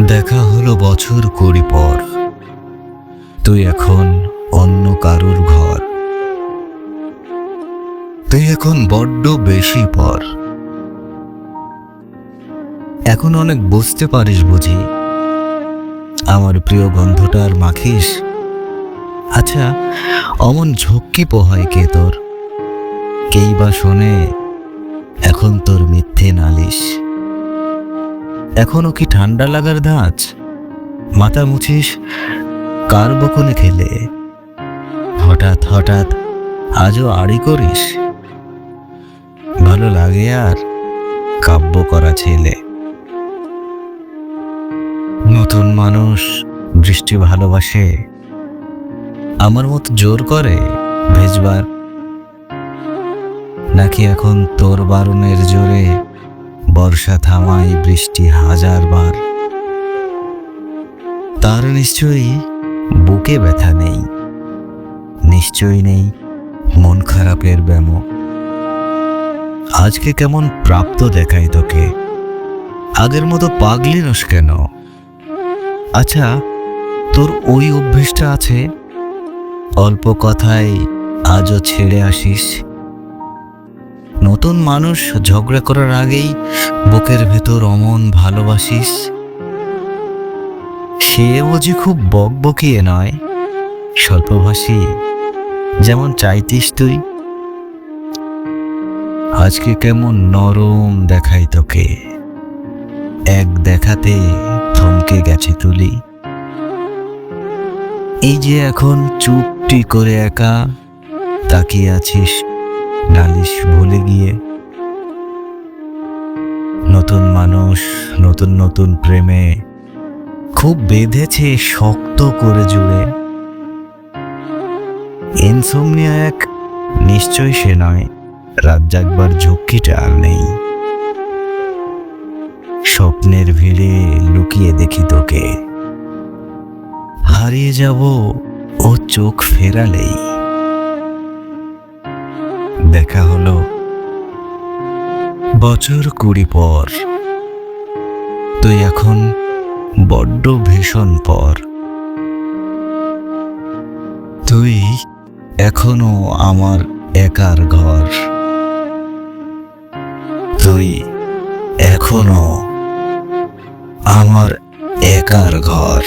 দেখা হলো বছর 20 পর, তুই এখন অন্য কারুর ঘর। তুই এখন বড্ড বেশি পর, এখন অনেক বুঝতে পারিস বুঝি। আমার প্রিয় গন্ধটা আর মাখিস। আচ্ছা, অমন ঝক্কি পোহায় কে তোর? কেই বা শোনে এখন তোর মিথ্যে নালিশ? এখনো কি ঠান্ডা লাগার ধাঁচ? মাথা মুছিস কার বকুনে খেলে? হঠাৎ হঠাৎ আজও আড়ি করিস? ভালো লাগে আর কাব্য করা ছেলে। নতুন মানুষ বৃষ্টি ভালোবাসে, আমার মতো জোর করে ভেজবার। নাকি এখন তোর বারণের জোরে বর্ষা থামাই বৃষ্টি 1000 বার? তার নিশ্চয়ই বুকে ব্যথা নেই, নিশ্চয়ই নেই মন খারাপের ব্যামো। আজকে কেমন প্রাপ্ত দেখাই তোকে, আগের মতো পাগলি নস কেন? আচ্ছা, তোর ওই অভ্যেসটা আছে, অল্প কথায় আজও ছেড়ে আসিস। নতুন মানুষ ঝগড়া করার আগেই বুকের ভেতর অমন ভালোবাসিস। সে বুঝি খুব বকবকিয়ে নয়, স্বল্পভাষী, যেমন চাইতিস তুই। আজকে কেমন নরম দেখাই তোকে, এক দেখাতে থমকে গেছে তুলি। এই যে এখন চুপটি করে একা তাকিয়ে আছিস নালিশ ভুলে গিয়ে। নতুন মানুষ নতুন নতুন প্রেমে খুব বেঁধেছে শক্ত করে জুড়ে। ইনসোমনিয়া এক নিশ্চয় সে নয়, রাত জাগবার ঝক্কিটা আর নেই। স্বপ্নের ভিড়ে লুকিয়ে দেখি তোকে, হারিয়ে যাব ও চোখ ফেরালেই। দেখা হলো বছর 20 পর, তুই এখন বড্ড ভীষণ পর। তুই এখনো আমার একার ঘর, তুই এখনো আমার একার ঘর।